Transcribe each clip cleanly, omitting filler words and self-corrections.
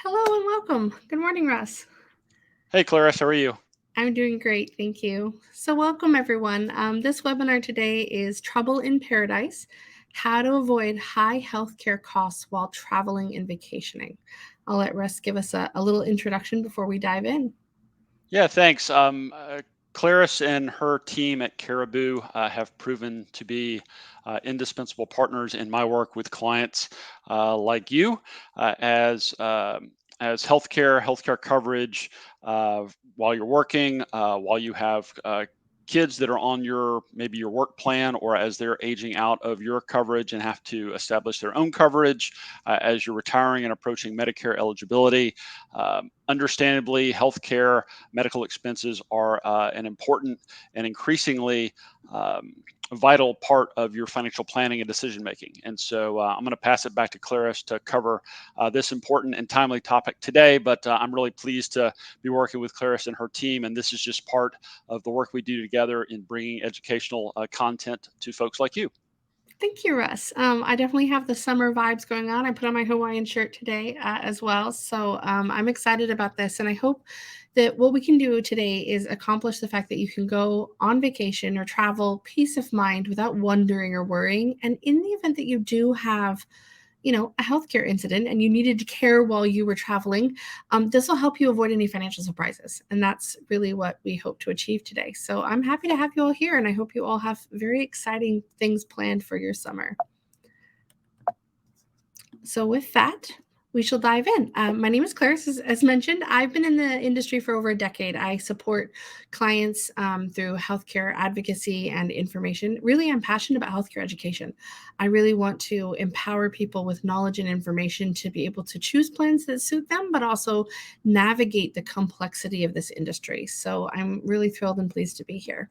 Hello and welcome. Good morning, Russ. Hey, Clarice, how are you? I'm doing great, thank you. So, welcome everyone. This webinar today is Trouble in Paradise: How to Avoid High Healthcare Costs While Traveling and Vacationing. I'll let Russ give us a little introduction before we dive in. Yeah, thanks. Clarice and her team at Caribou have proven to be indispensable partners in my work with clients like you as healthcare coverage while you're working, while you have kids that are on maybe your work plan, or as they're aging out of your coverage and have to establish their own coverage as you're retiring and approaching Medicare eligibility. Understandably, healthcare medical expenses are an important and increasingly vital part of your financial planning and decision making. And so I'm going to pass it back to Clarice to cover this important and timely topic today. But I'm really pleased to be working with Clarice and her team. And this is just part of the work we do together in bringing educational content to folks like you. Thank you, Russ. I definitely have the summer vibes going on. I put on my Hawaiian shirt today as well. So I'm excited about this. And I hope that what we can do today is accomplish the fact that you can go on vacation or travel peace of mind without wondering or worrying. And in the event that you do have a healthcare incident and you needed to care while you were traveling, this will help you avoid any financial surprises. And that's really what we hope to achieve today. So I'm happy to have you all here, and I hope you all have very exciting things planned for your summer. So with that, we shall dive in. My name is Clarice. As mentioned, I've been in the industry for over a decade. I support clients through healthcare advocacy and information. Really, I'm passionate about healthcare education. I really want to empower people with knowledge and information to be able to choose plans that suit them, but also navigate the complexity of this industry. So I'm really thrilled and pleased to be here.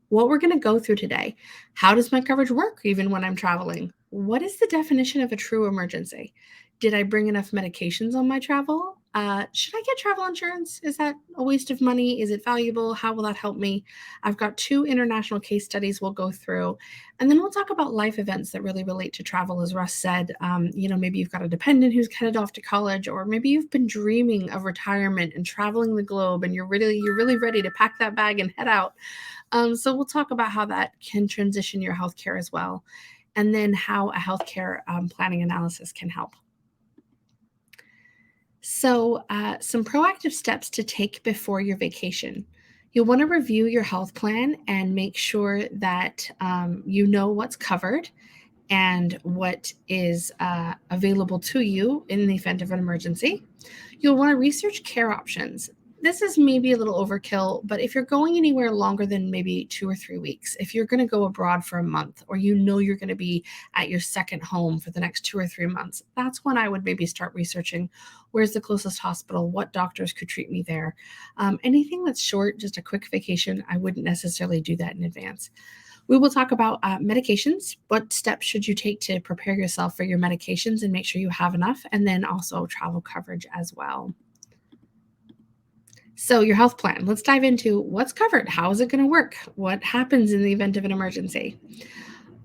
What we're going to go through today: how does my coverage work even when I'm traveling? What is the definition of a true emergency? Did I bring enough medications on my travel? Should I get travel insurance? Is that a waste of money? Is it valuable? How will that help me? I've got 2 international case studies we'll go through. And then we'll talk about life events that really relate to travel. As Russ said, maybe you've got a dependent who's headed off to college, or maybe you've been dreaming of retirement and traveling the globe, and you're really ready to pack that bag and head out. So we'll talk about how that can transition your healthcare as well, and then how a healthcare planning analysis can help. So some proactive steps to take before your vacation. You'll want to review your health plan and make sure that you know what's covered and what is available to you in the event of an emergency. You'll want to research care options. This is maybe a little overkill, but if you're going anywhere longer than maybe 2 or 3 weeks, if you're going to go abroad for a month, or you're going to be at your second home for the next 2 or 3 months, that's when I would maybe start researching where's the closest hospital, what doctors could treat me there. Anything that's short, just a quick vacation, I wouldn't necessarily do that in advance. We will talk about medications. What steps should you take to prepare yourself for your medications and make sure you have enough, and then also travel coverage as well. So your health plan, let's dive into what's covered. How is it going to work? What happens in the event of an emergency?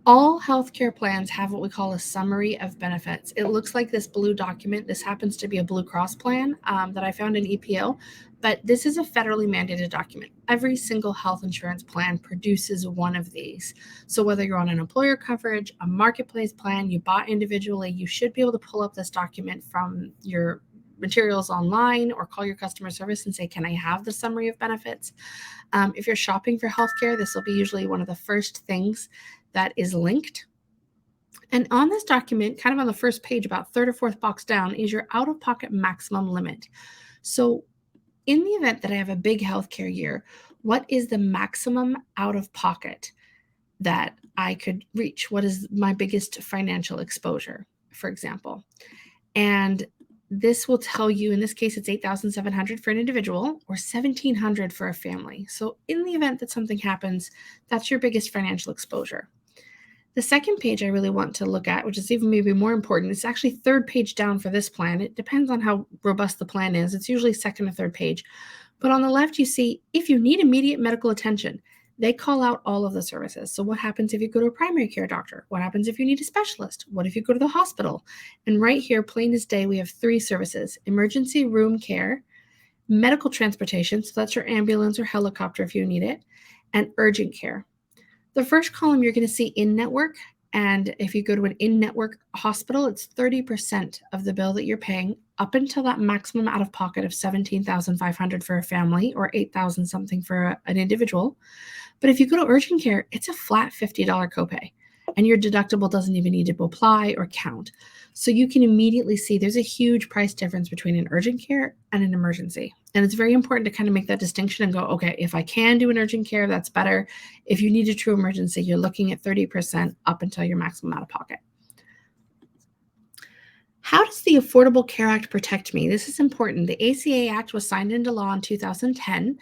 All healthcare plans have what we call a summary of benefits. It looks like this blue document. This happens to be a Blue Cross plan that I found in EPO, but this is a federally mandated document. Every single health insurance plan produces one of these. So whether you're on an employer coverage, a marketplace plan, you bought individually, you should be able to pull up this document from your materials online or call your customer service and say, can I have the summary of benefits? If you're shopping for healthcare, this will be usually one of the first things that is linked. And on this document, kind of on the first page, about third or fourth box down, is your out-of-pocket maximum limit. So in the event that I have a big healthcare year, what is the maximum out-of-pocket that I could reach? What is my biggest financial exposure, for example? And this will tell you, in this case, it's $8,700 for an individual or $1,700 for a family. So in the event that something happens, that's your biggest financial exposure. The second page I really want to look at, which is even maybe more important, it's actually third page down for this plan. It depends on how robust the plan is. It's usually second or third page. But on the left, you see, if you need immediate medical attention, They call out all of the services. So what happens if you go to a primary care doctor? What happens if you need a specialist? What if you go to the hospital? And right here, plain as day, we have 3 services: emergency room care, medical transportation, so that's your ambulance or helicopter if you need it, and urgent care. The first column you're going to see in-network, and if you go to an in-network hospital, it's 30% of the bill that you're paying up until that maximum out-of-pocket of $17,500 for a family or $8,000 something for an individual. But if you go to urgent care, it's a flat $50 copay, and your deductible doesn't even need to apply or count. So you can immediately see there's a huge price difference between an urgent care and an emergency. And it's very important to kind of make that distinction and go, okay, if I can do an urgent care, that's better. If you need a true emergency, you're looking at 30% up until your maximum out of pocket. How does the Affordable Care Act protect me? This is important. The ACA Act was signed into law in 2010,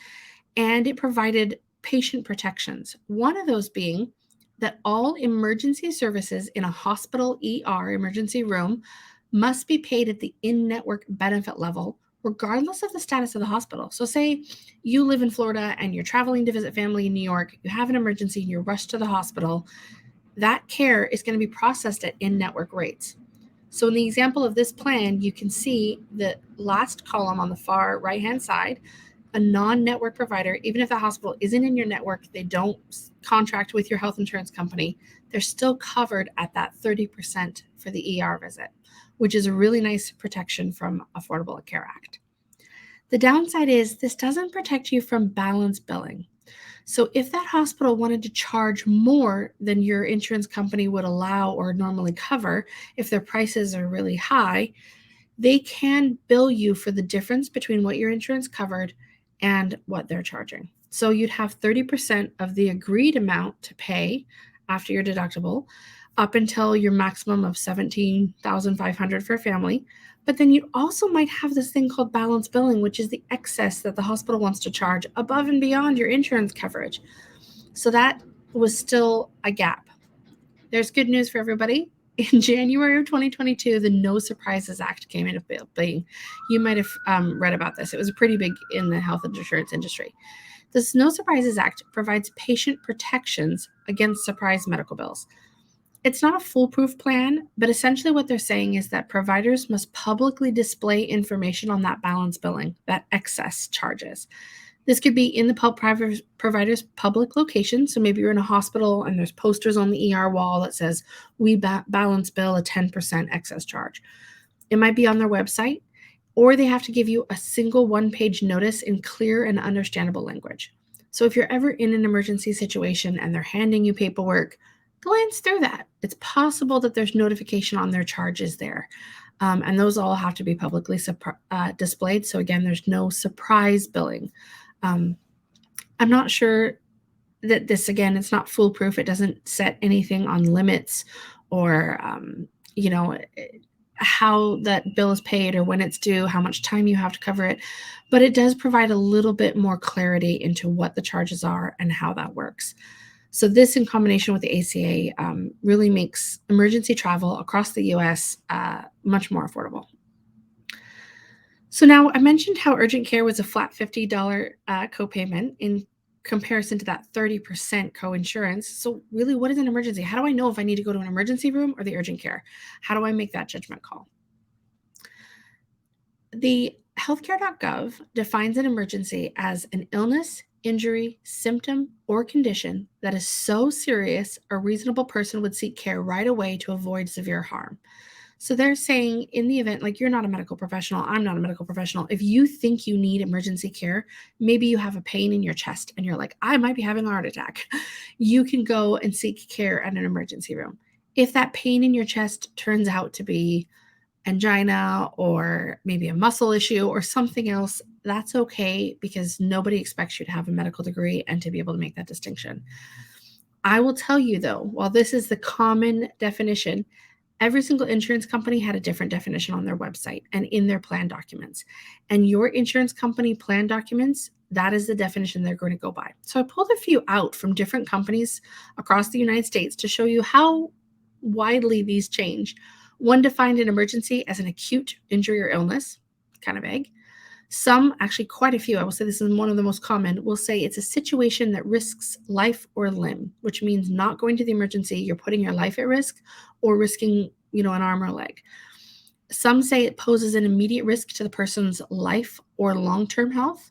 and it provided patient protections. One of those being that all emergency services in a hospital ER emergency room must be paid at the in-network benefit level, regardless of the status of the hospital. So say you live in Florida and you're traveling to visit family in New York, you have an emergency and you're rushed to the hospital, that care is going to be processed at in-network rates. So in the example of this plan, you can see the last column on the far right-hand side, a non-network provider, even if the hospital isn't in your network, they don't contract with your health insurance company, they're still covered at that 30% for the ER visit, which is a really nice protection from Affordable Care Act. The downside is this doesn't protect you from balance billing. So if that hospital wanted to charge more than your insurance company would allow or normally cover, if their prices are really high, they can bill you for the difference between what your insurance covered and what they're charging. So you'd have 30% of the agreed amount to pay after your deductible up until your maximum of $17,500 for a family. But then you also might have this thing called balance billing, which is the excess that the hospital wants to charge above and beyond your insurance coverage. So that was still a gap. There's good news for everybody. In January of 2022, the No Surprises Act came into being. You might have read about this. It was pretty big in the health insurance industry. This No Surprises Act provides patient protections against surprise medical bills. It's not a foolproof plan, but essentially what they're saying is that providers must publicly display information on that balance billing, that excess charges. This could be in the provider's public location. So maybe you're in a hospital and there's posters on the ER wall that says, we balance bill a 10% excess charge. It might be on their website, or they have to give you a single one-page notice in clear and understandable language. So if you're ever in an emergency situation and they're handing you paperwork, glance through that. It's possible that there's notification on their charges there. And those all have to be publicly displayed. So again, there's no surprise billing. I'm not sure that this, again, it's not foolproof. It doesn't set anything on limits or, how that bill is paid or when it's due, how much time you have to cover it. But it does provide a little bit more clarity into what the charges are and how that works. So this, in combination with the ACA, really makes emergency travel across the U.S. Much more affordable. So now I mentioned how urgent care was a flat $50 copayment in comparison to that 30% coinsurance. So really, what is an emergency? How do I know if I need to go to an emergency room or the urgent care? How do I make that judgment call? The healthcare.gov defines an emergency as an illness, injury, symptom, or condition that is so serious a reasonable person would seek care right away to avoid severe harm. So they're saying in the event, like you're not a medical professional, I'm not a medical professional. If you think you need emergency care, maybe you have a pain in your chest and you're like, I might be having a heart attack. You can go and seek care at an emergency room. If that pain in your chest turns out to be angina or maybe a muscle issue or something else, that's okay because nobody expects you to have a medical degree and to be able to make that distinction. I will tell you though, while this is the common definition, every single insurance company had a different definition on their website and in their plan documents. And your insurance company plan documents, that is the definition they're going to go by. So I pulled a few out from different companies across the United States to show you how widely these change. One defined an emergency as an acute injury or illness, kind of vague. Some, actually quite a few, I will say this is one of the most common, will say it's a situation that risks life or limb, which means not going to the emergency, you're putting your life at risk or risking, an arm or leg. Some say it poses an immediate risk to the person's life or long-term health.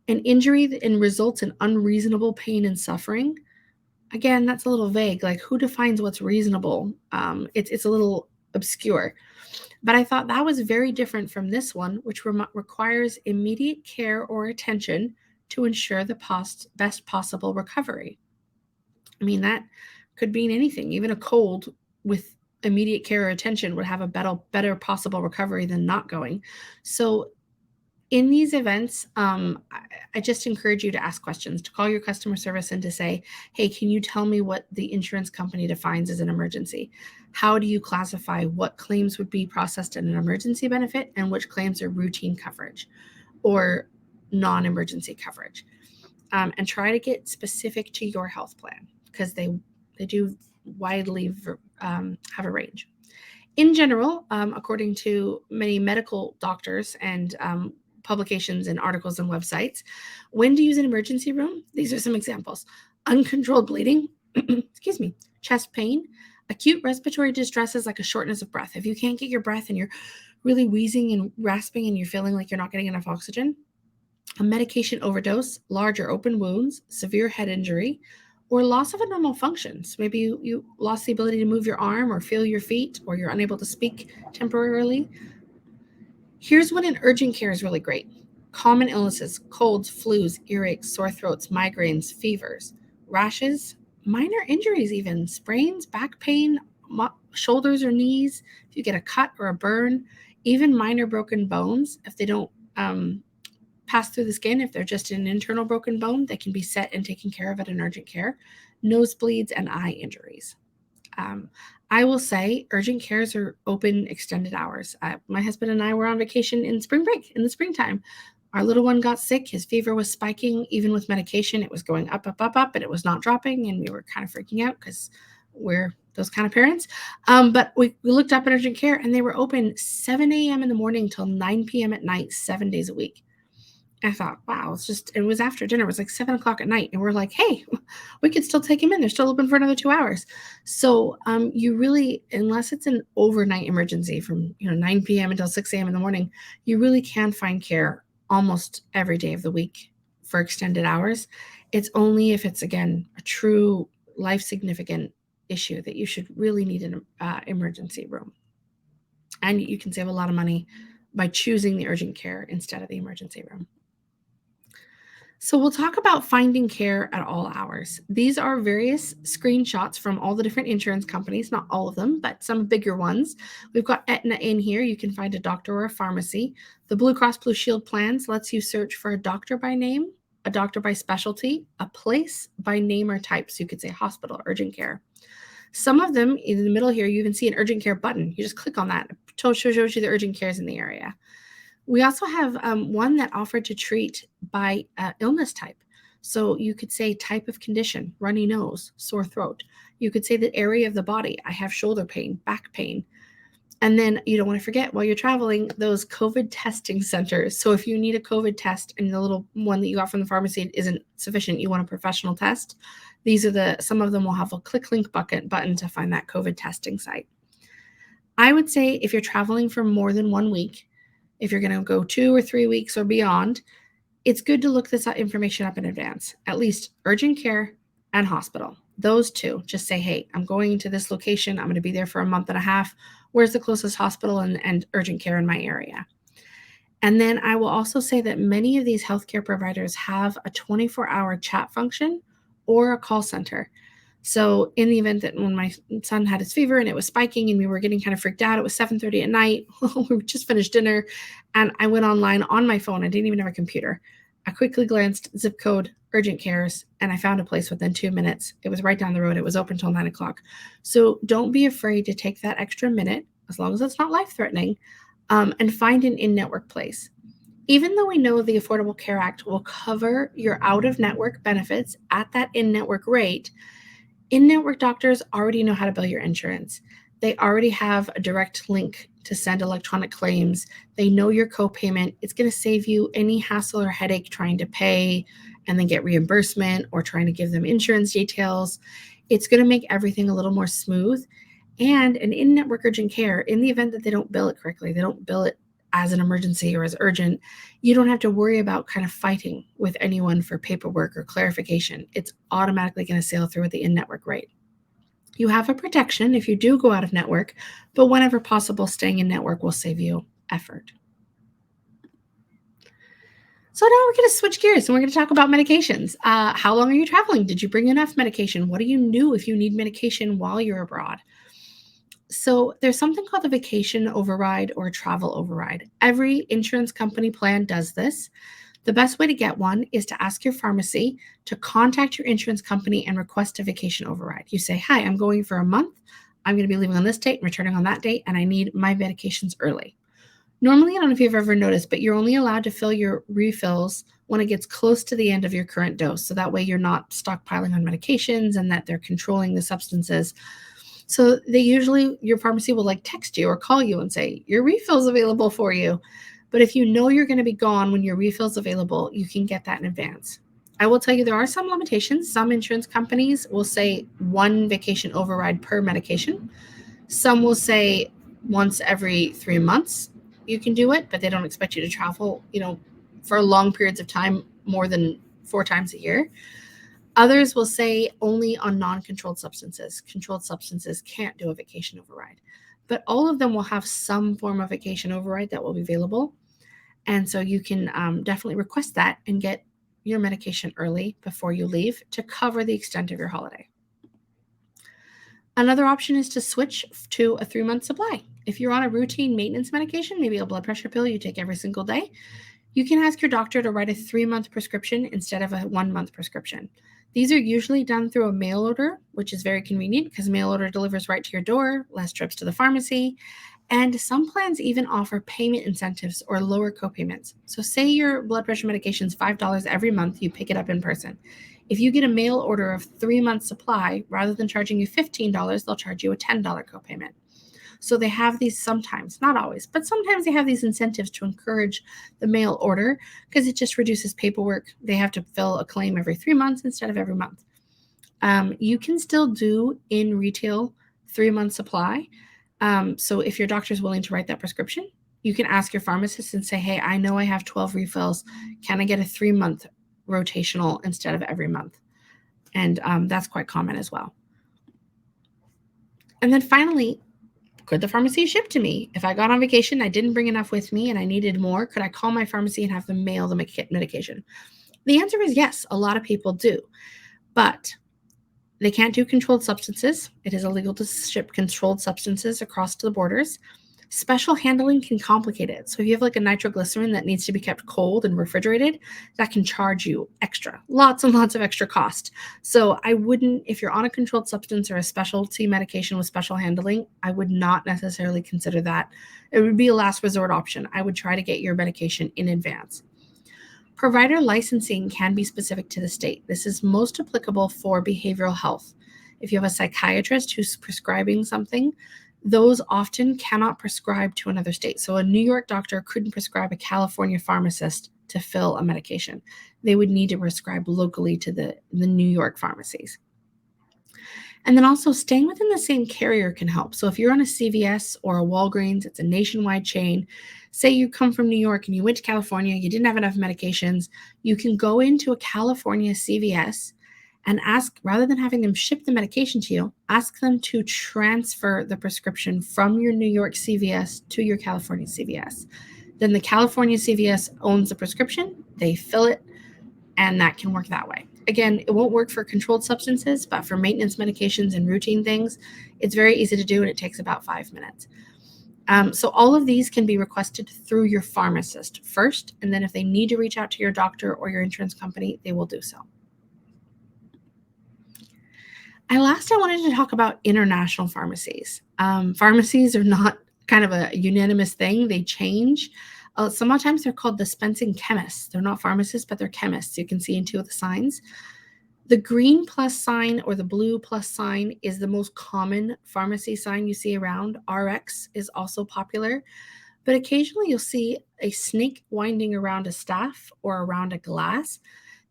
An injury and results in unreasonable pain and suffering. Again, that's a little vague. Like, who defines what's reasonable? It's a little obscure. But I thought that was very different from this one, which requires immediate care or attention to ensure the best possible recovery. I mean, that could mean anything. Even a cold with immediate care or attention would have a better possible recovery than not going. So in these events, I just encourage you to ask questions, to call your customer service and to say, hey, can you tell me what the insurance company defines as an emergency? How do you classify what claims would be processed in an emergency benefit and which claims are routine coverage or non-emergency coverage? And try to get specific to your health plan, because they do widely have a range. In general, according to many medical doctors and publications and articles and websites, when to use an emergency room, these are some examples: uncontrolled bleeding, excuse me, chest pain, acute respiratory distresses like a shortness of breath. If you can't get your breath and you're really wheezing and rasping and you're feeling like you're not getting enough oxygen, a medication overdose, large or open wounds, severe head injury, or loss of a normal function. So maybe you lost the ability to move your arm or feel your feet, or you're unable to speak temporarily. Here's when an urgent care is really great: common illnesses, colds, flus, earaches, sore throats, migraines, fevers, rashes, minor injuries, even sprains, back pain, shoulders or knees, if you get a cut or a burn, even minor broken bones. If they don't pass through the skin, if they're just an internal broken bone, they can be set and taken care of at an urgent care. Nosebleeds and eye injuries. I will say urgent cares are open extended hours. My husband and I were on vacation in spring break in the springtime. Our little one got sick. His fever was spiking. Even with medication, it was going up, up, up, up, and it was not dropping. And we were kind of freaking out because we're those kind of parents. But we looked up at urgent care, and they were open 7 a.m. in the morning till 9 p.m. at night, 7 days a week. I thought, wow, it was after dinner. It was like 7 o'clock at night. And we're like, hey, we could still take him in. They're still open for another 2 hours. So you really, unless it's an overnight emergency from 9 p.m. until 6 a.m. in the morning, you really can find care almost every day of the week for extended hours. It's only if it's, again, a true life significant issue that you should really need an emergency room. And you can save a lot of money by choosing the urgent care instead of the emergency room. So we'll talk about finding care at all hours. These are various screenshots from all the different insurance companies, not all of them, but some bigger ones. We've got Aetna in here. You can find a doctor or a pharmacy. The Blue Cross Blue Shield plans lets you search for a doctor by name, a doctor by specialty, a place by name or type. So you could say hospital, urgent care. Some of them in the middle here, you even see an urgent care button. You just click on that. It shows you the urgent cares in the area. We also have one that offered to treat by illness type. So you could say type of condition, runny nose, sore throat. You could say the area of the body. I have shoulder pain, back pain. And then you don't want to forget, while you're traveling, those COVID testing centers. So if you need a COVID test and the little one that you got from the pharmacy isn't sufficient, you want a professional test, some of them will have a click link button to find that COVID testing site. I would say if you're traveling for more than 1 week, if you're going to go 2 or 3 weeks or beyond, it's good to look this information up in advance, at least urgent care and hospital. Those two, just say, hey, I'm going to this location. I'm going to be there for a month and a half. Where's the closest hospital and urgent care in my area? And then I will also say that many of these healthcare providers have a 24-hour chat function or a call center. So in the event that when my son had his fever and it was spiking and we were getting kind of freaked out, it was 7:30 at night. We just finished dinner and I went online on my phone. I didn't even have a computer. I quickly glanced zip code, urgent cares, and I found a place within 2 minutes. It was right down the road. It was open till 9 o'clock. So don't be afraid to take that extra minute, as long as it's not life-threatening, and find an in-network place. Even though we know the Affordable Care Act will cover your out-of-network benefits at that in-network rate, in-network doctors already know how to bill your insurance. They already have a direct link to send electronic claims. They know your copayment. It's going to save you any hassle or headache trying to pay and then get reimbursement or trying to give them insurance details. It's going to make everything a little more smooth. And an in-network urgent care, in the event that they don't bill it correctly, they don't bill it as an emergency or as urgent, you don't have to worry about kind of fighting with anyone for paperwork or clarification. It's automatically going to sail through at the in-network rate. You have a protection if you do go out of network, but whenever possible, staying in network will save you effort. So now we're going to switch gears and we're going to talk about medications. How long are you traveling? Did you bring enough medication? What do you do if you need medication while you're abroad? So there's something called the vacation override or travel override. Every insurance company plan does this. The best way to get one is to ask your pharmacy to contact your insurance company and request a vacation override. You say, hi, I'm going for a month. I'm going to be leaving on this date and returning on that date, and I need my medications early. Normally, I don't know if you've ever noticed, but you're only allowed to fill your refills when it gets close to the end of your current dose. So that way you're not stockpiling on medications and that they're controlling the substances. So your pharmacy will text you or call you and say, your refill's available for you. But if you know you're going to be gone when your refill's available, you can get that in advance. I will tell you there are some limitations. Some insurance companies will say one vacation override per medication. Some will say once every 3 months you can do it, but they don't expect you to travel, for long periods of time, more than 4 times a year. Others will say only on non-controlled substances. Controlled substances can't do a vacation override. But all of them will have some form of vacation override that will be available. And so you can definitely request that and get your medication early before you leave to cover the extent of your holiday. Another option is to switch to a 3-month supply. If you're on a routine maintenance medication, maybe a blood pressure pill you take every single day, you can ask your doctor to write a 3-month prescription instead of a 1-month prescription. These are usually done through a mail order, which is very convenient because mail order delivers right to your door, less trips to the pharmacy. And some plans even offer payment incentives or lower copayments. So say your blood pressure medication is $5 every month, you pick it up in person. If you get a mail order of 3 months supply, rather than charging you $15, they'll charge you a $10 copayment. So they have these sometimes, not always, but sometimes they have these incentives to encourage the mail order because it just reduces paperwork. They have to fill a claim every 3 months instead of every month. You can still do in retail 3-month supply. So if your doctor is willing to write that prescription, you can ask your pharmacist and say, hey, I know I have 12 refills. Can I get a 3-month rotational instead of every month? And that's quite common as well. And then finally, could the pharmacy ship to me? If I got on vacation, I didn't bring enough with me and I needed more, could I call my pharmacy and have them mail the medication? The answer is yes, a lot of people do. But they can't do controlled substances. It is illegal to ship controlled substances across the borders. Special handling can complicate it. So if you have a nitroglycerin that needs to be kept cold and refrigerated, that can charge you extra, lots and lots of extra cost. So I wouldn't, if you're on a controlled substance or a specialty medication with special handling, I would not necessarily consider that. It would be a last resort option. I would try to get your medication in advance. Provider licensing can be specific to the state. This is most applicable for behavioral health. If you have a psychiatrist who's prescribing something, those often cannot prescribe to another state. So a New York doctor couldn't prescribe a California pharmacist to fill a medication. They would need to prescribe locally to the New York pharmacies. And then also staying within the same carrier can help. So if you're on a CVS or a Walgreens, it's a nationwide chain. Say you come from New York and you went to California, you didn't have enough medications, you can go into a California CVS and ask, rather than having them ship the medication to you, ask them to transfer the prescription from your New York CVS to your California CVS. Then the California CVS owns the prescription, they fill it, and that can work that way. Again, it won't work for controlled substances, but for maintenance medications and routine things, it's very easy to do and it takes about 5 minutes. So all of these can be requested through your pharmacist first, and then if they need to reach out to your doctor or your insurance company, they will do so. And last, I wanted to talk about international pharmacies. Pharmacies are not kind of a unanimous thing. They change. Sometimes they're called dispensing chemists. They're not pharmacists, but they're chemists. You can see in 2 of the signs. The green plus sign or the blue plus sign is the most common pharmacy sign you see around. RX is also popular, but occasionally you'll see a snake winding around a staff or around a glass.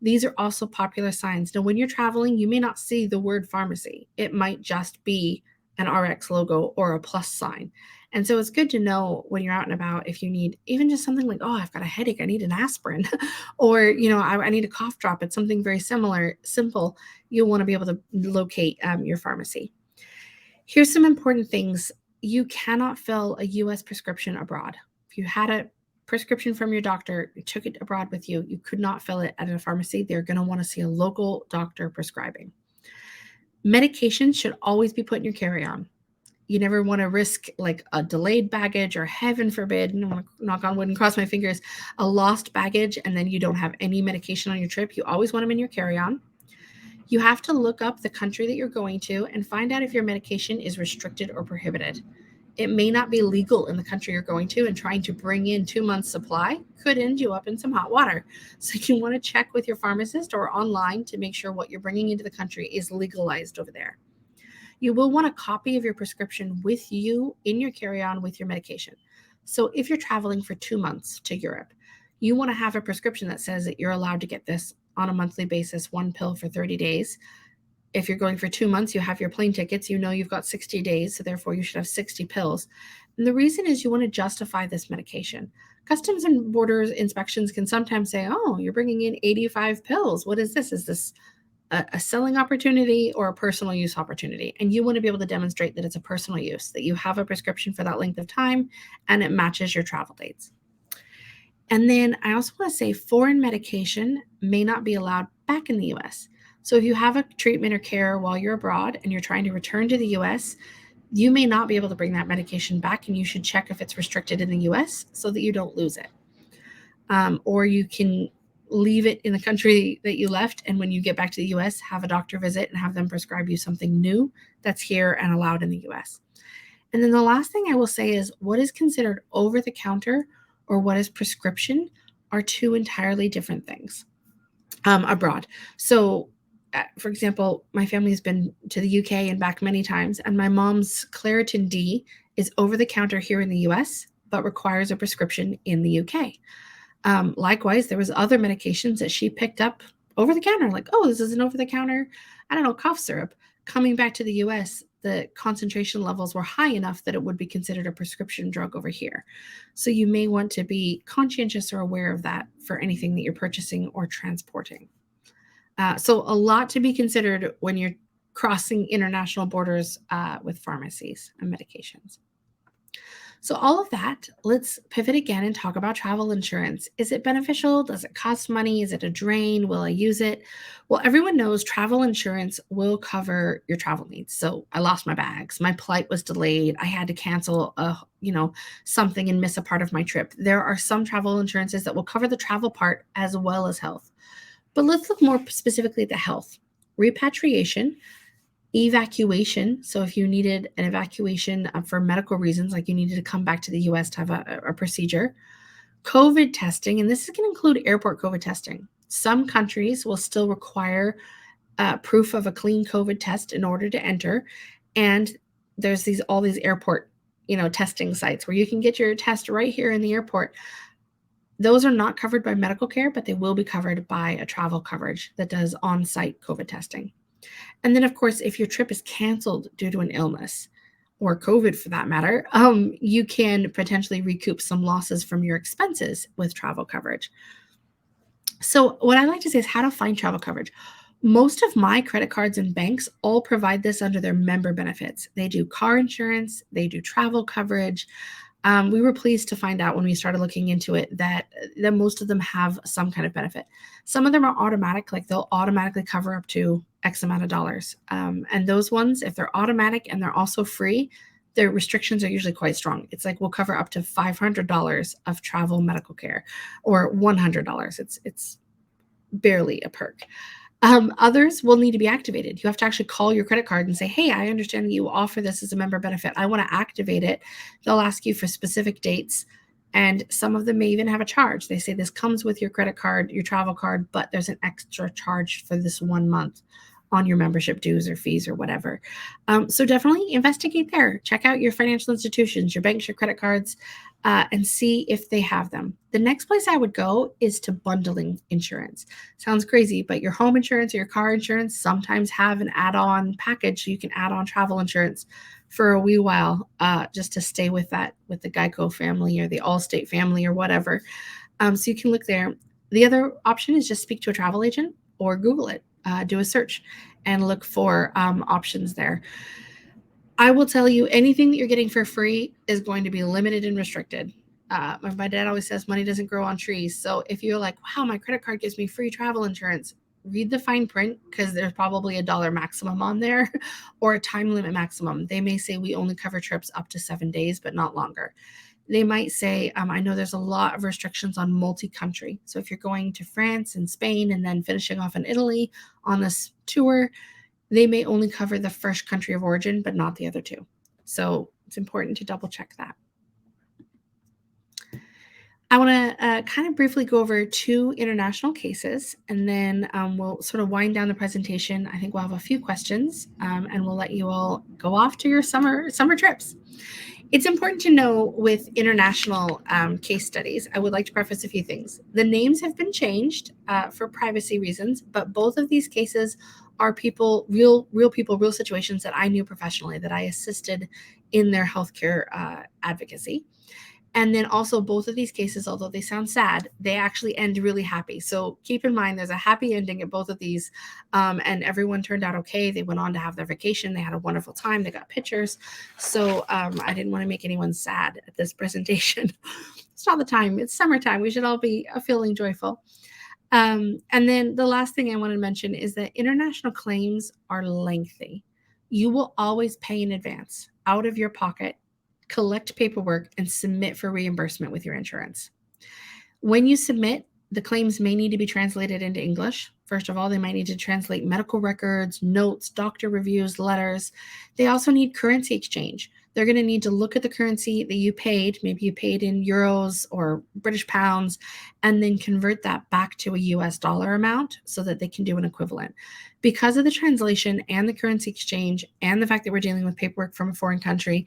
These are also popular signs. Now, when you're traveling, you may not see the word pharmacy. It might just be an RX logo or a plus sign. And so it's good to know when you're out and about if you need even just something like, oh, I've got a headache, I need an aspirin, or, I need a cough drop. It's something very simple. You'll want to be able to locate your pharmacy. Here's some important things. You cannot fill a US prescription abroad. If you had a prescription from your doctor, you took it abroad with you, you could not fill it at a pharmacy. They're going to want to see a local doctor prescribing. Medication should always be put in your carry-on. You never want to risk like a delayed baggage or, heaven forbid, I want to knock on wood and cross my fingers, a lost baggage and then you don't have any medication on your trip. You always want them in your carry-on. You have to look up the country that you're going to and find out if your medication is restricted or prohibited. It may not be legal in the country you're going to, and trying to bring in 2 months' supply could end you up in some hot water. So you want to check with your pharmacist or online to make sure what you're bringing into the country is legalized over there. You will want a copy of your prescription with you in your carry-on with your medication. So if you're traveling for 2 months to Europe, you want to have a prescription that says that you're allowed to get this on a monthly basis, 1 pill for 30 days. If you're going for 2 months, you have your plane tickets, you've got 60 days, so therefore you should have 60 pills. And the reason is you want to justify this medication. Customs and Borders inspections can sometimes say, oh, you're bringing in 85 pills. What is this? Is this a selling opportunity or a personal use opportunity? And you want to be able to demonstrate that it's a personal use, that you have a prescription for that length of time and it matches your travel dates. And then I also want to say foreign medication may not be allowed back in the US. So if you have a treatment or care while you're abroad and you're trying to return to the US, you may not be able to bring that medication back, and you should check if it's restricted in the US so that you don't lose it. Or you can leave it in the country that you left, and when you get back to the US, have a doctor visit and have them prescribe you something new that's here and allowed in the US. And then the last thing I will say is what is considered over the counter or what is prescription are two entirely different things abroad. So, for example, my family has been to the UK and back many times, and my mom's Claritin D is over the counter here in the US, but requires a prescription in the UK. Likewise, there was other medications that she picked up over the counter, like, oh, this is an over the counter, cough syrup. Coming back to the US, the concentration levels were high enough that it would be considered a prescription drug over here. So you may want to be conscientious or aware of that for anything that you're purchasing or transporting. So a lot to be considered when you're crossing international borders with pharmacies and medications. So all of that, let's pivot again and talk about travel insurance. Is it beneficial? Does it cost money? Is it a drain? Will I use it? Well, everyone knows travel insurance will cover your travel needs. So I lost my bags. My flight was delayed. I had to cancel something and miss a part of my trip. There are some travel insurances that will cover the travel part as well as health. But let's look more specifically at the health. Repatriation, evacuation. So if you needed an evacuation for medical reasons, like you needed to come back to the US to have a procedure. COVID testing, and this can include airport COVID testing. Some countries will still require proof of a clean COVID test in order to enter. And there's all these airport, testing sites where you can get your test right here in the airport. Those are not covered by medical care, but they will be covered by a travel coverage that does on-site COVID testing. And then, of course, if your trip is canceled due to an illness or COVID for that matter, you can potentially recoup some losses from your expenses with travel coverage. So what I like to say is how to find travel coverage. Most of my credit cards and banks all provide this under their member benefits. They do car insurance, they do travel coverage. We were pleased to find out when we started looking into it that most of them have some kind of benefit. Some of them are automatic, like they'll automatically cover up to X amount of dollars. And those ones, if they're automatic and they're also free, their restrictions are usually quite strong. It's like we'll cover up to $500 of travel medical care or $100. It's barely a perk. Others will need to be activated. You have to actually call your credit card and say, hey, I understand that you offer this as a member benefit. I want to activate it. They'll ask you for specific dates. And some of them may even have a charge. They say this comes with your credit card, your travel card, but there's an extra charge for this 1 month on your membership dues or fees or whatever. So definitely investigate there. Check out your financial institutions, your banks, your credit cards, and see if they have them. The next place I would go is to bundling insurance. Sounds crazy, but your home insurance or your car insurance sometimes have an add-on package. So you can add on travel insurance for a wee while, just to stay with the Geico family or the Allstate family or whatever. So you can look there. The other option is just speak to a travel agent or Google it, do a search and look for options there. I will tell you, anything that you're getting for free is going to be limited and restricted. My dad always says money doesn't grow on trees. So if you're like, wow, my credit card gives me free travel insurance, read the fine print, because there's probably a dollar maximum on there or a time limit maximum. They may say we only cover trips up to 7 days, but not longer. They might say, I know there's a lot of restrictions on multi-country. So if you're going to France and Spain and then finishing off in Italy on this tour, they may only cover the first country of origin, but not the other two. So it's important to double check that. I want to kind of briefly go over 2 international cases, and then we'll sort of wind down the presentation. I think we'll have a few questions, and we'll let you all go off to your summer trips. It's important to know with international case studies, I would like to preface a few things. The names have been changed for privacy reasons, but both of these cases are people, real people, real situations that I knew professionally, that I assisted in their healthcare advocacy. And then also both of these cases, although they sound sad, they actually end really happy. So keep in mind, there's a happy ending at both of these, and everyone turned out okay. They went on to have their vacation. They had a wonderful time. They got pictures. So I didn't want to make anyone sad at this presentation. It's not the time. It's summertime. We should all be feeling joyful. And then the last thing I want to mention is that international claims are lengthy. You will always pay in advance out of your pocket, collect paperwork, and submit for reimbursement with your insurance. When you submit, the claims may need to be translated into English. First of all, they might need to translate medical records, notes, doctor reviews, letters. They also need currency exchange. They're going to need to look at the currency that you paid. Maybe you paid in euros or British pounds, and then convert that back to a US dollar amount so that they can do an equivalent. Because of the translation and the currency exchange and the fact that we're dealing with paperwork from a foreign country,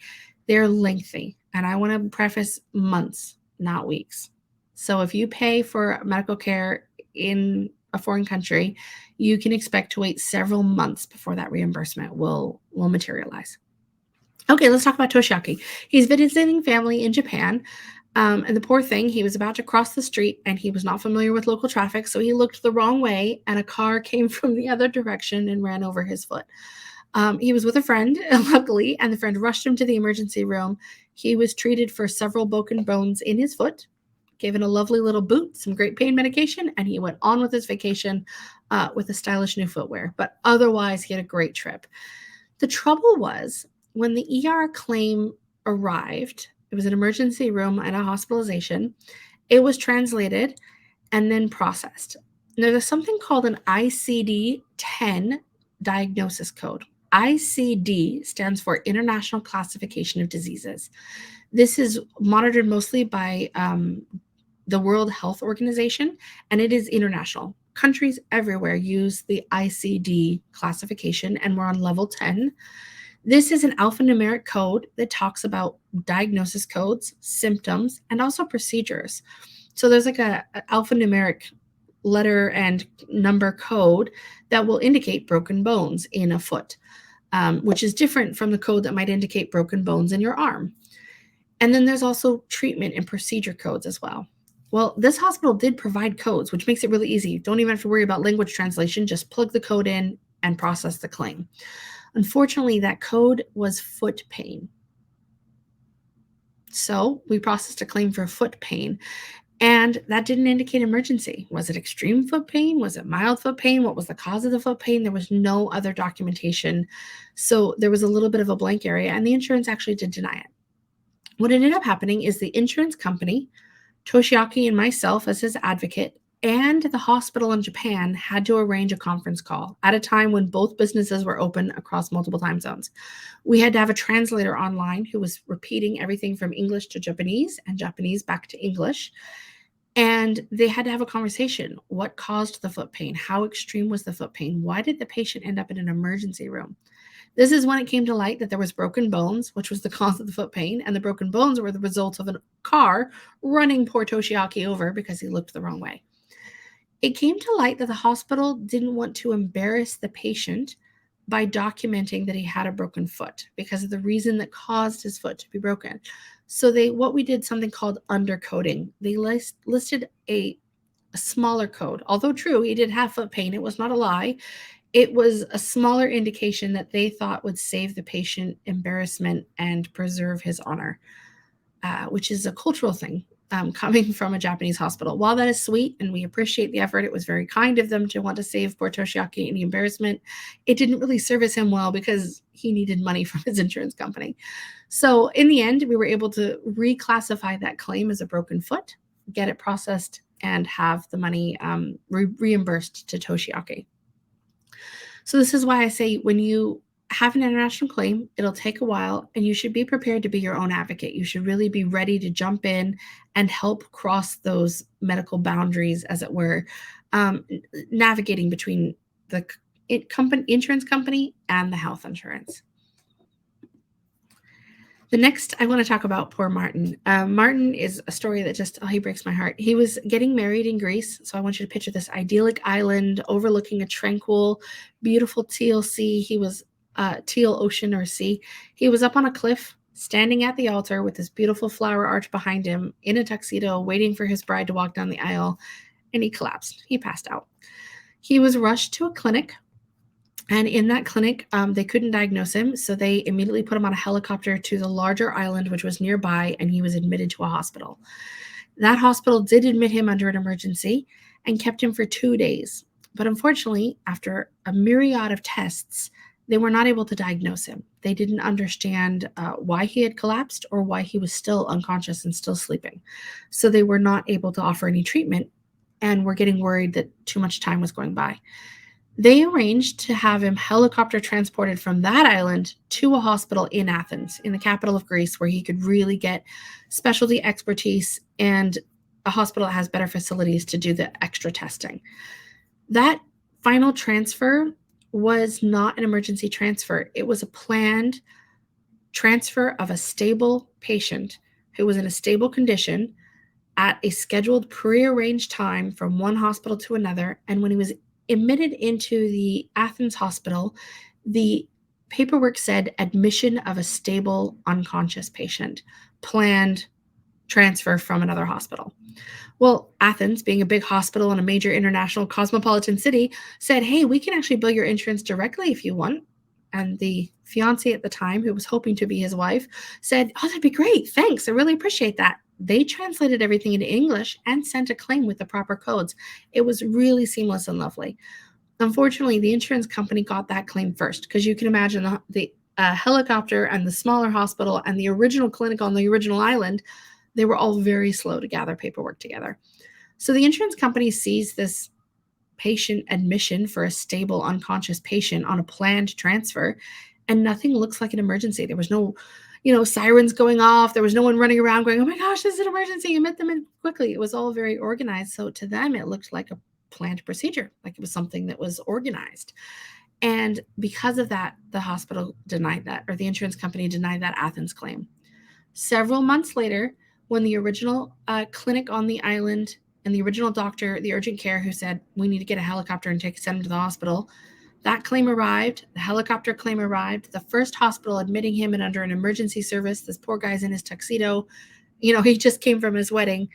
they're lengthy. And I want to preface months, not weeks. So if you pay for medical care in a foreign country, you can expect to wait several months before that reimbursement will materialize. Okay, let's talk about Toshiaki. He's visiting family in Japan. And the poor thing, he was about to cross the street and he was not familiar with local traffic. So he looked the wrong way and a car came from the other direction and ran over his foot. He was with a friend, luckily, and the friend rushed him to the emergency room. He was treated for several broken bones in his foot, given a lovely little boot, some great pain medication, and he went on with his vacation with a stylish new footwear. But otherwise, he had a great trip. The trouble was, when the ER claim arrived, it was an emergency room and a hospitalization. It was translated and then processed. Now, there's something called an ICD-10 diagnosis code. ICD stands for International Classification of Diseases. This is monitored mostly by the World Health Organization, and it is international. Countries everywhere use the ICD classification, and we're on level 10. This is an alphanumeric code that talks about diagnosis codes, symptoms, and also procedures. So there's like a alphanumeric letter and number code that will indicate broken bones in a foot, which is different from the code that might indicate broken bones in your arm. And then there's also treatment and procedure codes as well. Well, this hospital did provide codes, which makes it really easy. You don't even have to worry about language translation. Just plug the code in and process the claim. Unfortunately, that code was foot pain. So we processed a claim for foot pain, and that didn't indicate emergency. Was it extreme foot pain? Was it mild foot pain? What was the cause of the foot pain? There was no other documentation. So there was a little bit of a blank area, and the insurance actually did deny it. What ended up happening is the insurance company, Toshiaki and myself as his advocate, and the hospital in Japan had to arrange a conference call at a time when both businesses were open across multiple time zones. We had to have a translator online who was repeating everything from English to Japanese and Japanese back to English. And they had to have a conversation. What caused the foot pain? How extreme was the foot pain? Why did the patient end up in an emergency room? This is when it came to light that there was broken bones, which was the cause of the foot pain, and the broken bones were the result of a car running poor Toshiaki over because he looked the wrong way. It came to light that the hospital didn't want to embarrass the patient by documenting that he had a broken foot because of the reason that caused his foot to be broken. So we did something called undercoding. They listed a smaller code. Although true, he did have foot pain. It was not a lie. It was a smaller indication that they thought would save the patient embarrassment and preserve his honor, which is a cultural thing. Coming from a Japanese hospital. While that is sweet and we appreciate the effort, it was very kind of them to want to save poor Toshiaki any embarrassment. It didn't really service him well because he needed money from his insurance company. So in the end, we were able to reclassify that claim as a broken foot, get it processed, and have the money reimbursed to Toshiaki. So this is why I say when you have an international claim, it'll take a while, and you should be prepared to be your own advocate. You should really be ready to jump in and help cross those medical boundaries, as it were, navigating between the insurance company and the health insurance. The next, I want to talk about poor Martin. Martin is a story that just, he breaks my heart. He was getting married in Greece. So I want you to picture this idyllic island overlooking a tranquil, beautiful teal sea. He was teal ocean or sea. He was up on a cliff, standing at the altar with this beautiful flower arch behind him in a tuxedo, waiting for his bride to walk down the aisle, and he collapsed. He passed out. He was rushed to a clinic, and in that clinic, they couldn't diagnose him, so they immediately put him on a helicopter to the larger island, which was nearby, and he was admitted to a hospital. That hospital did admit him under an emergency and kept him for 2 days. But unfortunately, after a myriad of tests, they were not able to diagnose him. They didn't understand why he had collapsed or why he was still unconscious and still sleeping. So they were not able to offer any treatment and were getting worried that too much time was going by. They arranged to have him helicopter transported from that island to a hospital in Athens, in the capital of Greece, where he could really get specialty expertise and a hospital that has better facilities to do the extra testing. That final transfer was not an emergency transfer. It was a planned transfer of a stable patient who was in a stable condition at a scheduled prearranged time from one hospital to another. And when he was admitted into the Athens hospital, the paperwork said admission of a stable unconscious patient, planned transfer from another hospital. Well, Athens, being a big hospital and a major international cosmopolitan city, said, hey, we can actually bill your insurance directly if you want. And the fiance at the time, who was hoping to be his wife, said, oh, that'd be great. Thanks. I really appreciate that. They translated everything into English and sent a claim with the proper codes. It was really seamless and lovely. Unfortunately, the insurance company got that claim first, because you can imagine the helicopter and the smaller hospital and the original clinic on the original island, they were all very slow to gather paperwork together. So the insurance company sees this patient admission for a stable unconscious patient on a planned transfer, and nothing looks like an emergency. There was no, sirens going off. There was no one running around going, oh my gosh, this is an emergency. Admit them in quickly. It was all very organized. So to them, it looked like a planned procedure, like it was something that was organized. And because of that, the hospital denied that, or the insurance company denied that Athens claim. Several months later, when the original clinic on the island and the original doctor, the urgent care, who said, we need to get a helicopter and send him to the hospital, that claim arrived. The helicopter claim arrived. The first hospital admitting him and under an emergency service. This poor guy's in his tuxedo. He just came from his wedding.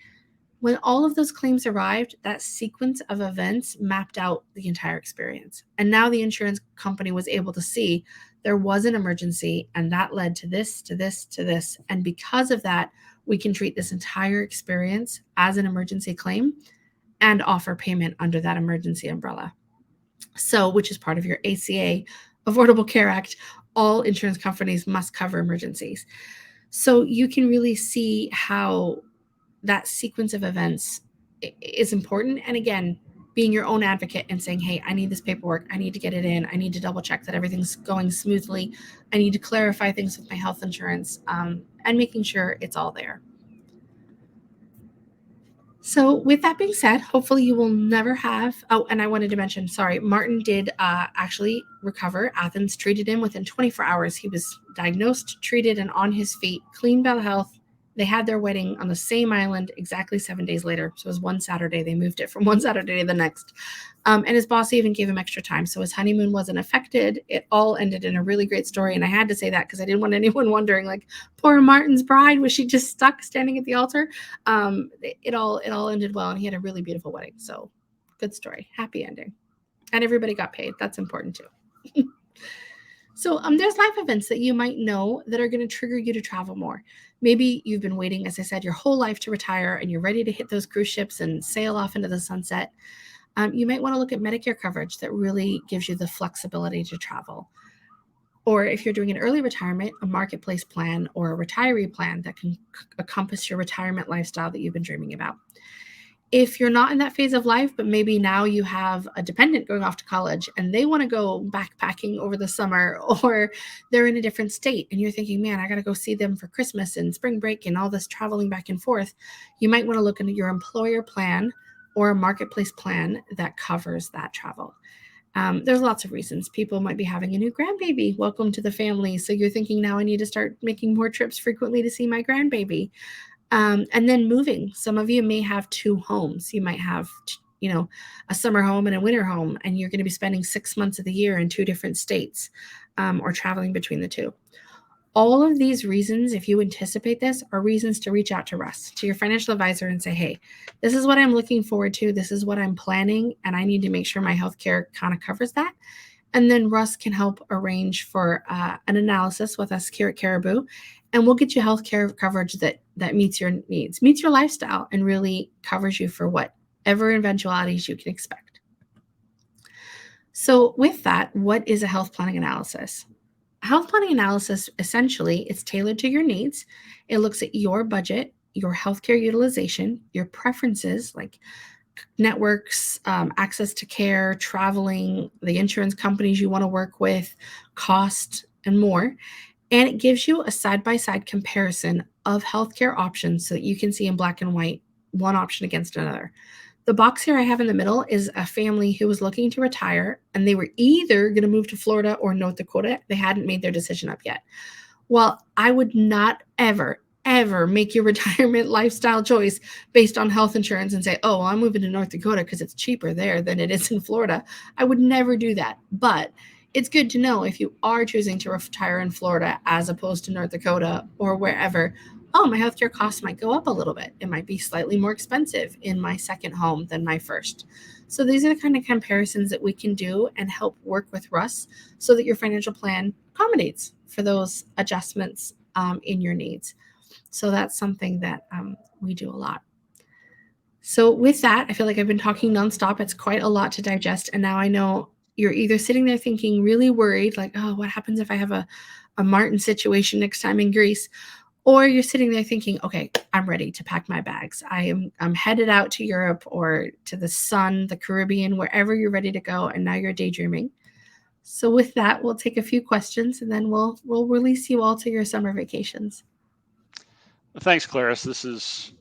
When all of those claims arrived, that sequence of events mapped out the entire experience. And now the insurance company was able to see there was an emergency, and that led to this, to this, to this. And because of that, we can treat this entire experience as an emergency claim and offer payment under that emergency umbrella. So, which is part of your ACA, Affordable Care Act. All insurance companies must cover emergencies. So you can really see how that sequence of events is important. And again, being your own advocate and saying, hey, I need this paperwork. I need to get it in. I need to double check that everything's going smoothly. I need to clarify things with my health insurance, and making sure it's all there. So, with that being said, hopefully you will never have. Oh, and I wanted to mention, sorry, Martin did actually recover. Athens treated him within 24 hours. He was diagnosed, treated, and on his feet, clean bill of health. They had their wedding on the same island exactly 7 days later. So it was one Saturday. They moved it from one Saturday to the next. And his boss even gave him extra time. So his honeymoon wasn't affected. It all ended in a really great story. And I had to say that because I didn't want anyone wondering, like, poor Martin's bride, was she just stuck standing at the altar? It all ended well, and he had a really beautiful wedding. So good story, happy ending, and everybody got paid. That's important too. So there's life events that you might know that are going to trigger you to travel more. Maybe you've been waiting, as I said, your whole life to retire, and you're ready to hit those cruise ships and sail off into the sunset. You might want to look at Medicare coverage that really gives you the flexibility to travel. Or if you're doing an early retirement, a marketplace plan or a retiree plan that can encompass your retirement lifestyle that you've been dreaming about. If you're not in that phase of life, but maybe now you have a dependent going off to college and they want to go backpacking over the summer, or they're in a different state and you're thinking, man, I got to go see them for Christmas and spring break and all this traveling back and forth, you might want to look into your employer plan or a marketplace plan that covers that travel. There's lots of reasons. People might be having a new grandbaby. Welcome to the family. So you're thinking, now I need to start making more trips frequently to see my grandbaby. And then moving. Some of you may have two homes. You might have, a summer home and a winter home, and you're going to be spending 6 months of the year in two different states, or traveling between the two. All of these reasons, if you anticipate this, are reasons to reach out to Russ, to your financial advisor, and say, hey, this is what I'm looking forward to. This is what I'm planning, and I need to make sure my healthcare kind of covers that. And then Russ can help arrange for an analysis with us here at Caribou, and we'll get you healthcare coverage that meets your needs, meets your lifestyle, and really covers you for whatever eventualities you can expect. So with that, what is a health planning analysis? Health planning analysis, essentially, it's tailored to your needs. It looks at your budget, your healthcare utilization, your preferences, like networks, access to care, traveling, the insurance companies you want to work with, cost, and more. And it gives you a side-by-side comparison of healthcare options so that you can see in black and white one option against another. The box here I have in the middle is a family who was looking to retire, and they were either going to move to Florida or North Dakota. They hadn't made their decision up yet. Well, I would not ever, ever make your retirement lifestyle choice based on health insurance and say, oh, well, I'm moving to North Dakota because it's cheaper there than it is in Florida. I would never do that. But it's good to know if you are choosing to retire in Florida as opposed to North Dakota or wherever, oh, my healthcare costs might go up a little bit. It might be slightly more expensive in my second home than my first. So these are the kind of comparisons that we can do and help work with Russ so that your financial plan accommodates for those adjustments in your needs. So that's something that we do a lot. So with that, I feel like I've been talking nonstop. It's quite a lot to digest. And now I know you're either sitting there thinking really worried, like, oh, what happens if I have a Martin situation next time in Greece? Or you're sitting there thinking, okay, I'm ready to pack my bags. I'm headed out to Europe or to the sun, the Caribbean, wherever you're ready to go. And now you're daydreaming. So with that, we'll take a few questions and then we'll release you all to your summer vacations. Thanks, Clarice. This is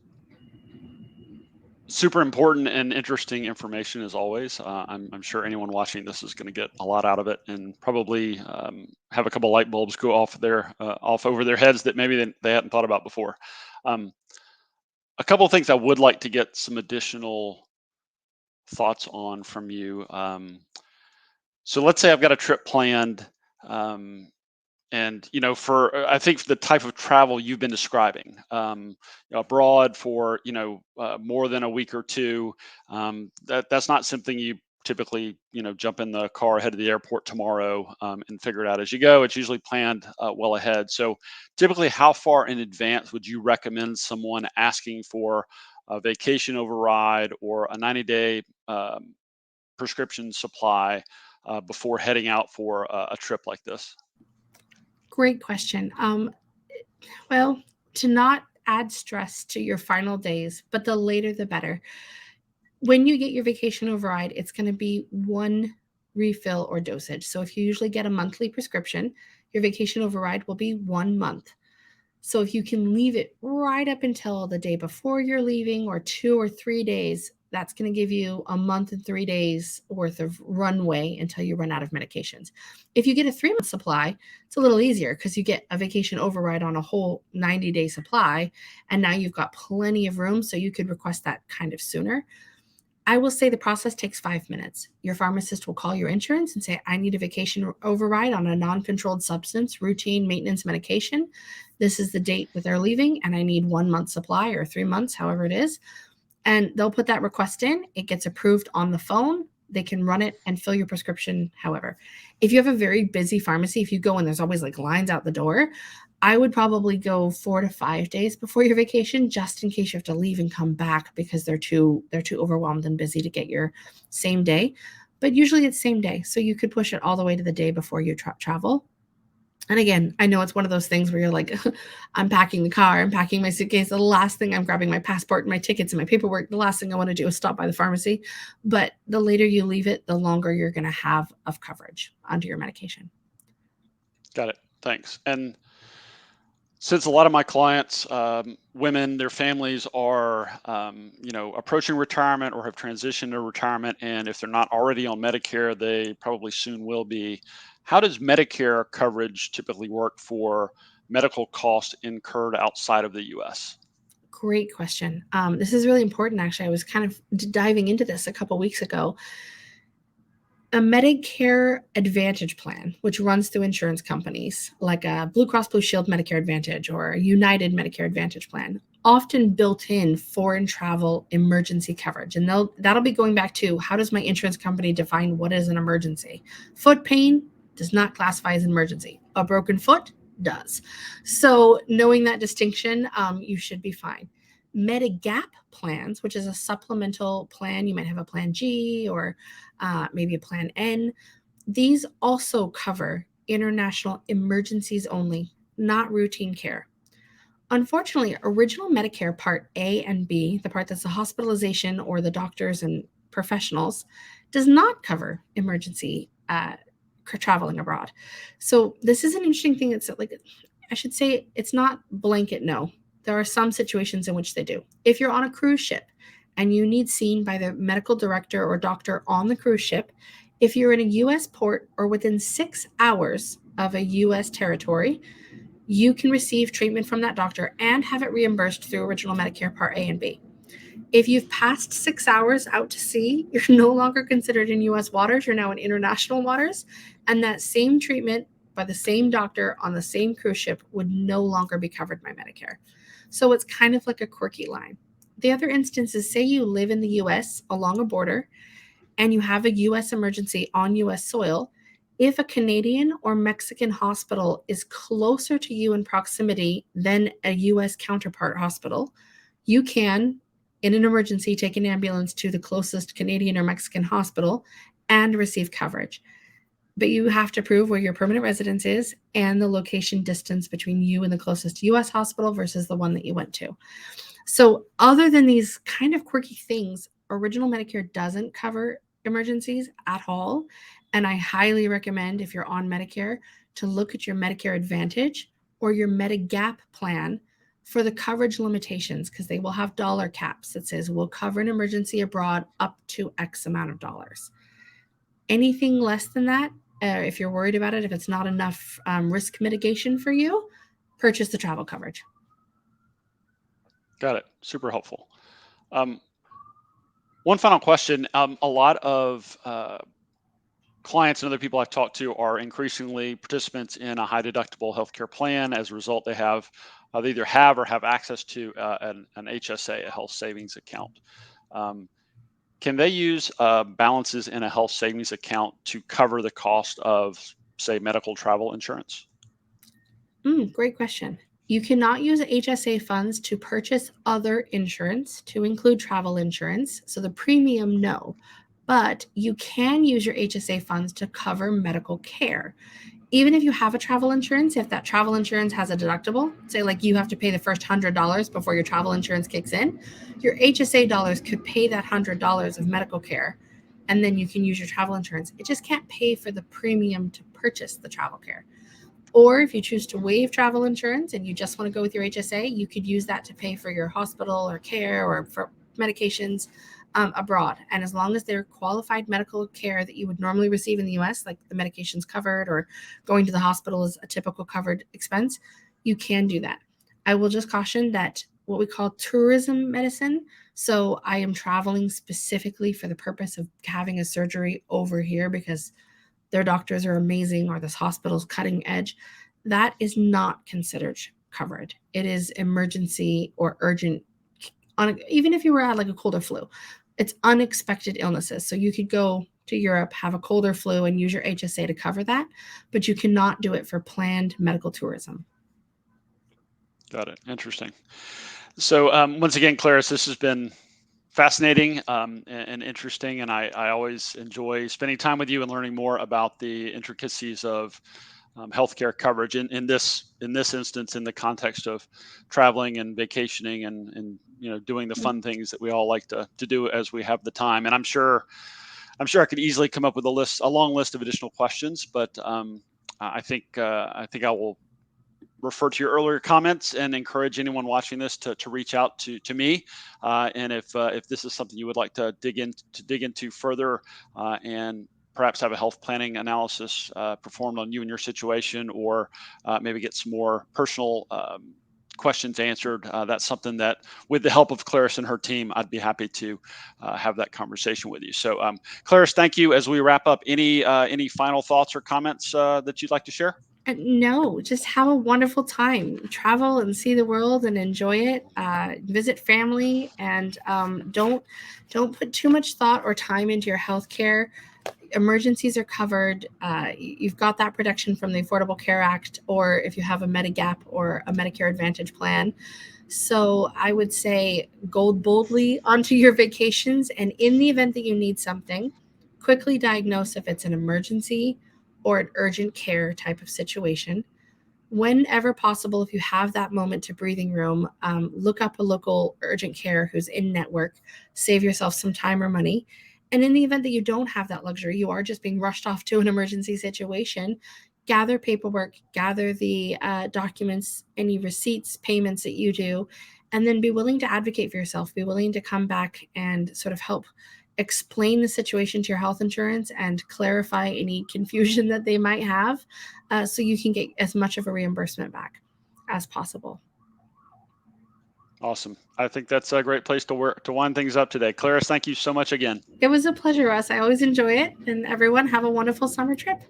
super important and interesting information as always. I'm sure anyone watching this is going to get a lot out of it and probably have a couple light bulbs go off off over their heads that maybe they hadn't thought about before. A couple of things I would like to get some additional thoughts on from you. So let's say I've got a trip planned. And for I think for the type of travel you've been describing, abroad for more than a week or two, that's not something you typically jump in the car, head to the airport tomorrow, and figure it out as you go. It's usually planned well ahead. So typically, how far in advance would you recommend someone asking for a vacation override or a 90-day prescription supply before heading out for a trip like this? Great question. Well, to not add stress to your final days, but the later the better. When you get your vacation override, it's going to be one refill or dosage. So if you usually get a monthly prescription, your vacation override will be 1 month. So if you can leave it right up until the day before you're leaving, or 2 or 3 days, that's going to give you a month and 3 days worth of runway until you run out of medications. If you get a 3 month supply, it's a little easier because you get a vacation override on a whole 90-day supply. And now you've got plenty of room. So you could request that kind of sooner. I will say the process takes 5 minutes. Your pharmacist will call your insurance and say, I need a vacation override on a non controlled substance, routine maintenance medication. This is the date that they're leaving, and I need 1 month supply or 3 months, however it is. And they'll put that request in. It gets approved on the phone. They can run it and fill your prescription. However, if you have a very busy pharmacy, if you go and there's always like lines out the door, I would probably go 4 to 5 days before your vacation, just in case you have to leave and come back because they're too overwhelmed and busy to get your same day. But usually it's same day, so you could push it all the way to the day before you travel. And again, I know it's one of those things where you're like, I'm packing the car, I'm packing my suitcase. The last thing, I'm grabbing my passport and my tickets and my paperwork. The last thing I want to do is stop by the pharmacy. But the later you leave it, the longer you're going to have of coverage under your medication. Got it. Thanks. And since a lot of my clients, women, their families are, approaching retirement or have transitioned to retirement, and if they're not already on Medicare, they probably soon will be. How does Medicare coverage typically work for medical costs incurred outside of the U.S.? Great question. This is really important, actually. I was kind of diving into this a couple weeks ago. A Medicare Advantage plan, which runs through insurance companies like a Blue Cross Blue Shield Medicare Advantage or a United Medicare Advantage plan, often built in foreign travel emergency coverage. And that'll be going back to, how does my insurance company define what is an emergency? Foot pain does not classify as an emergency. A broken foot does. So knowing that distinction, you should be fine. Medigap plans, which is a supplemental plan, you might have a plan G or maybe a plan N. These also cover international emergencies only, not routine care. Unfortunately, original Medicare Part A and B, the part that's the hospitalization or the doctors and professionals, does not cover emergency traveling abroad. So this is an interesting thing. It's like, I should say, it's not blanket no. There are some situations in which they do. If you're on a cruise ship and you need seen by the medical director or doctor on the cruise ship, if you're in a U.S. port or within 6 hours of a U.S. territory, you can receive treatment from that doctor and have it reimbursed through original Medicare Part A and B. If you've passed 6 hours out to sea, you're no longer considered in U.S. waters. You're now in international waters. And that same treatment by the same doctor on the same cruise ship would no longer be covered by Medicare. So it's kind of like a quirky line. The other instance is, say you live in the U.S. along a border and you have a U.S. emergency on U.S. soil. If a Canadian or Mexican hospital is closer to you in proximity than a U.S. counterpart hospital, you can, in an emergency, take an ambulance to the closest Canadian or Mexican hospital and receive coverage. But you have to prove where your permanent residence is and the location distance between you and the closest U.S. hospital versus the one that you went to. So other than these kind of quirky things, original Medicare doesn't cover emergencies at all. And I highly recommend, if you're on Medicare, to look at your Medicare Advantage or your Medigap plan for the coverage limitations, because they will have dollar caps that says we'll cover an emergency abroad up to X amount of dollars. Anything less than that, if you're worried about it, if it's not enough risk mitigation for you, purchase the travel coverage. Got it. Super helpful. One final question. A lot of clients and other people I've talked to are increasingly participants in a high deductible healthcare plan. As a result, they either have or have access to an HSA, a health savings account. Can they use balances in a health savings account to cover the cost of, say, medical travel insurance? Great question. You cannot use HSA funds to purchase other insurance, to include travel insurance. So the premium, no. But you can use your HSA funds to cover medical care. Even if you have a travel insurance, if that travel insurance has a deductible, say like you have to pay the first $100 before your travel insurance kicks in, your HSA dollars could pay that $100 of medical care, and then you can use your travel insurance. It just can't pay for the premium to purchase the travel care. Or if you choose to waive travel insurance and you just want to go with your HSA, you could use that to pay for your hospital or care or for medications abroad. And as long as they're qualified medical care that you would normally receive in the US, like the medications covered or going to the hospital is a typical covered expense, you can do that. I will just caution that what we call tourism medicine. So I am traveling specifically for the purpose of having a surgery over here because their doctors are amazing or this hospital's cutting edge. That is not considered covered. It is emergency or urgent, even if you were at like a cold or flu, it's unexpected illnesses. So you could go to Europe, have a cold or flu, and use your HSA to cover that, but you cannot do it for planned medical tourism. Got it. Interesting. So once again, Clarice, this has been fascinating and interesting, and I always enjoy spending time with you and learning more about the intricacies of healthcare coverage in this instance, in the context of traveling and vacationing and doing the fun things that we all like to do as we have the time. And I'm sure I could easily come up with a long list of additional questions, but I think I will refer to your earlier comments and encourage anyone watching this to reach out to me. And if this is something you would like to dig into further, and perhaps have a health planning analysis performed on you and your situation, or maybe get some more personal questions answered, that's something that, with the help of Clarice and her team, I'd be happy to have that conversation with you. So, Clarice, thank you. As we wrap up, any final thoughts or comments that you'd like to share? No, just have a wonderful time. Travel and see the world and enjoy it. Visit family, and don't put too much thought or time into your health care. Emergencies are covered. You've got that protection from the Affordable Care Act, or if you have a Medigap or a Medicare Advantage plan. So I would say go boldly onto your vacations, and in the event that you need something, quickly diagnose if it's an emergency or an urgent care type of situation. Whenever possible, if you have that moment to breathing room, look up a local urgent care who's in network, save yourself some time or money. And in the event that you don't have that luxury, you are just being rushed off to an emergency situation, gather paperwork, gather the documents, any receipts, payments that you do, and then be willing to advocate for yourself, be willing to come back and sort of help explain the situation to your health insurance and clarify any confusion that they might have, so you can get as much of a reimbursement back as possible. Awesome. I think that's a great place to wind things up today. Clarice, thank you so much again. It was a pleasure, Russ. I always enjoy it. And everyone, have a wonderful summer trip.